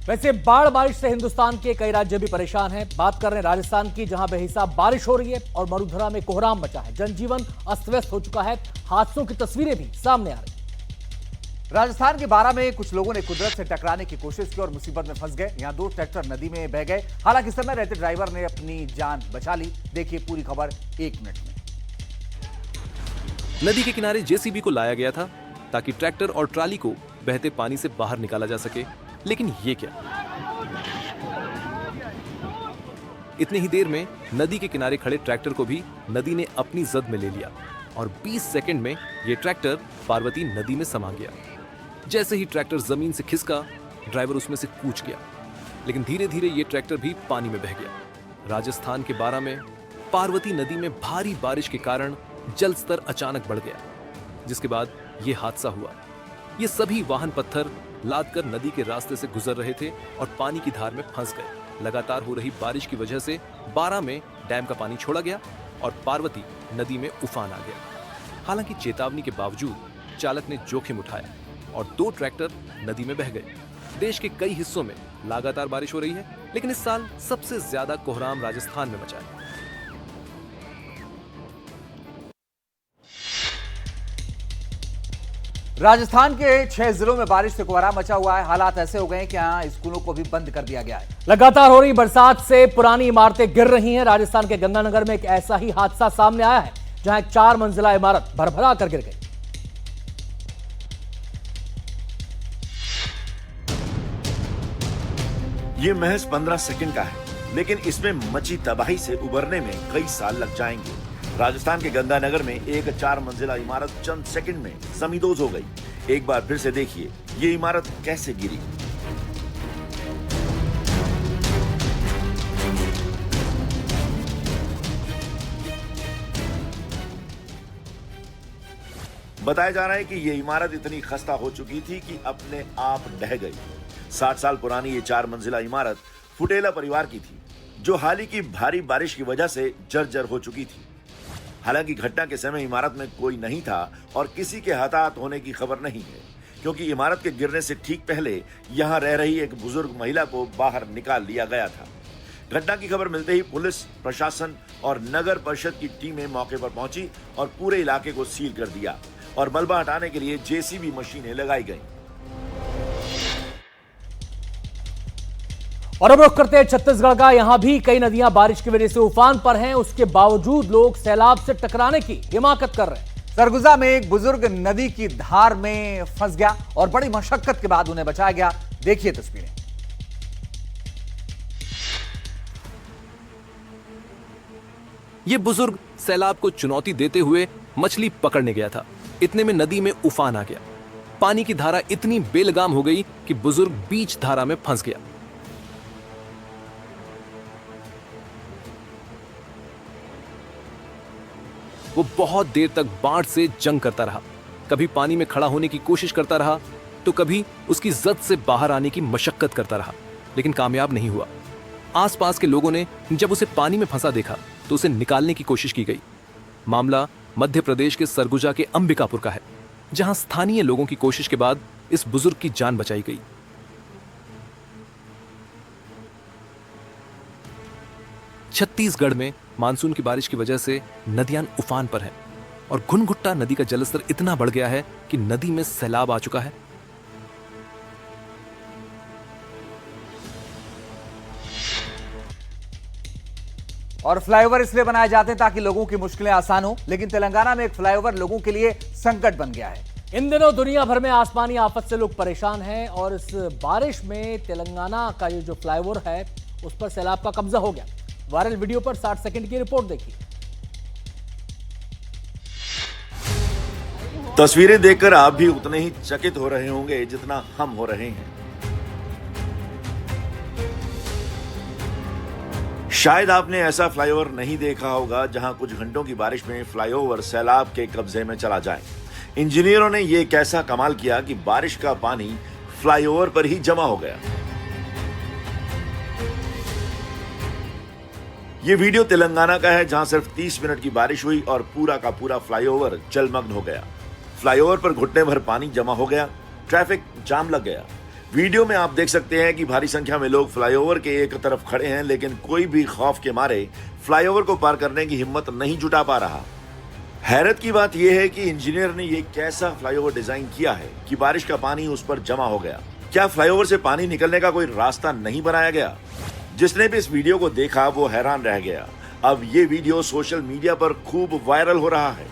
वैसे बाढ़ बारिश से हिंदुस्तान के कई राज्य भी परेशान हैं। बात कर रहे हैं राजस्थान की, जहां बेहिसाब बारिश हो रही है और मरुधरा में कोहराम मचा है। जनजीवन अस्त व्यस्त हो चुका है। हादसों की तस्वीरें भी सामने आ रही हैं। राजस्थान के बारां में कुछ लोगों ने कुदरत से टकराने की कोशिश की और मुसीबत में फंस गए। यहां 2 ट्रैक्टर नदी में बह गए। हालांकि समय रहते ड्राइवर ने अपनी जान बचा ली। देखिए पूरी खबर 1 मिनट में। नदी के किनारे जेसीबी को लाया गया था ताकि ट्रैक्टर और ट्राली को बहते पानी से बाहर निकाला जा सके, लेकिन ये क्या, इतनी ही देर में नदी के किनारे खड़े ट्रैक्टर को भी नदी ने अपनी जद में ले लिया और 20 सेकंड में ये ट्रैक्टर पार्वती नदी में समा गया। जैसे ही ट्रैक्टर जमीन से खिसका, ड्राइवर उसमें से कूच गया, लेकिन धीरे धीरे ये ट्रैक्टर भी पानी में बह गया। राजस्थान के बारां में पार्वती नदी में भारी बारिश के कारण जल स्तर अचानक बढ़ गया, जिसके बाद ये हादसा हुआ। ये सभी वाहन पत्थर लादकर नदी के रास्ते से गुजर रहे थे और पानी की धार में फंस गए। लगातार हो रही बारिश की वजह से बारां में डैम का पानी छोड़ा गया और पार्वती नदी में उफान आ गया। हालांकि चेतावनी के बावजूद चालक ने जोखिम उठाया और 2 ट्रैक्टर नदी में बह गए। देश के कई हिस्सों में लगातार बारिश हो रही है, लेकिन इस साल सबसे ज्यादा कोहराम राजस्थान में मचा है। राजस्थान के 6 जिलों में बारिश से कोहराम मचा हुआ है। हालात ऐसे हो गए हैं कि यहां स्कूलों को भी बंद कर दिया गया है। लगातार हो रही बरसात से पुरानी इमारतें गिर रही हैं। राजस्थान के गंगानगर में एक ऐसा ही हादसा सामने आया है, जहां एक 4 मंजिला इमारत भरभरा कर गिर गई। ये महज 15 सेकंड का है, लेकिन इसमें मची तबाही से उबरने में कई साल लग जाएंगे। राजस्थान के गंगानगर में एक 4 मंजिला इमारत चंद सेकंड में जमींदोज हो गई। एक बार फिर से देखिए ये इमारत कैसे गिरी। बताया जा रहा है कि ये इमारत इतनी खस्ता हो चुकी थी कि अपने आप ढह गई। 60 साल पुरानी ये 4 मंजिला इमारत फुटेला परिवार की थी, जो हाल ही की भारी बारिश की वजह से जर्जर हो चुकी थी। हालांकि घटना के समय इमारत में कोई नहीं था और किसी के हताहत होने की खबर नहीं है, क्योंकि इमारत के गिरने से ठीक पहले यहां रह रही एक बुजुर्ग महिला को बाहर निकाल लिया गया था। घटना की खबर मिलते ही पुलिस प्रशासन और नगर परिषद की टीमें मौके पर पहुंची और पूरे इलाके को सील कर दिया और मलबा हटाने के लिए जेसीबी मशीनें लगाई गईं। और अब रुख करते हैं छत्तीसगढ़ का। यहां भी कई नदियां बारिश की वजह से उफान पर हैं। उसके बावजूद लोग सैलाब से टकराने की हिमाकत कर रहे हैं। सरगुजा में एक बुजुर्ग नदी की धार में फंस गया और बड़ी मशक्कत के बाद उन्हें बचाया गया। देखिए तस्वीरें। ये बुजुर्ग सैलाब को चुनौती देते हुए मछली पकड़ने गया था। इतने में नदी में उफान आ गया। पानी की धारा इतनी बेलगाम हो गई कि बुजुर्ग बीच धारा में फंस गया। वो बहुत देर तक बाढ़ से जंग करता रहा। कभी पानी में खड़ा होने की कोशिश करता रहा, तो कभी उसकी जद से बाहर आने की मशक्कत करता रहा, लेकिन कामयाब नहीं हुआ। आसपास के लोगों ने जब उसे पानी में फंसा देखा तो उसे निकालने की कोशिश की गई। मामला मध्य प्रदेश के सरगुजा के अंबिकापुर का है, जहां स्थानीय लोगों की कोशिश के बाद इस बुजुर्ग की जान बचाई गई। छत्तीसगढ़ में मानसून की बारिश की वजह से नदियां उफान पर हैं और घुनघुट्टा नदी का जलस्तर इतना बढ़ गया है कि नदी में सैलाब आ चुका है। और फ्लाईओवर इसलिए बनाए जाते हैं ताकि लोगों की मुश्किलें आसान हो, लेकिन तेलंगाना में एक फ्लाईओवर लोगों के लिए संकट बन गया है। इन दिनों दुनिया भर में आसमानी आफत से लोग परेशान हैं और इस बारिश में तेलंगाना का ये जो फ्लाईओवर है उस पर सैलाब का कब्जा हो गया। वायरल वीडियो पर 60 सेकंड की रिपोर्ट देखिए। तस्वीरें देखकर आप भी उतने ही चकित हो रहे होंगे जितना हम हो रहे हैं। शायद आपने ऐसा फ्लाईओवर नहीं देखा होगा जहां कुछ घंटों की बारिश में फ्लाईओवर सैलाब के कब्जे में चला जाए। इंजीनियरों ने यह कैसा कमाल किया कि बारिश का पानी फ्लाईओवर पर ही जमा हो गया। ये वीडियो तेलंगाना का है, जहां सिर्फ 30 मिनट की बारिश हुई और पूरा का पूरा फ्लाईओवर जलमग्न हो गया। फ्लाईओवर पर घुटने भर पानी जमा हो गया, ट्रैफिक जाम लग गया। वीडियो में आप देख सकते हैं कि भारी संख्या में लोग फ्लाईओवर के एक तरफ खड़े हैं, लेकिन कोई भी खौफ के मारे फ्लाईओवर को पार करने की हिम्मत नहीं जुटा पा रहा। हैरत की बात यह है कि इंजीनियर ने यह कैसा फ्लाईओवर डिजाइन किया है कि बारिश का पानी उस पर जमा हो गया। क्या फ्लाईओवर से पानी निकलने का कोई रास्ता नहीं बनाया गया? जिसने भी इस वीडियो को देखा वो हैरान रह गया। अब ये वीडियो सोशल मीडिया पर खूब वायरल हो रहा है।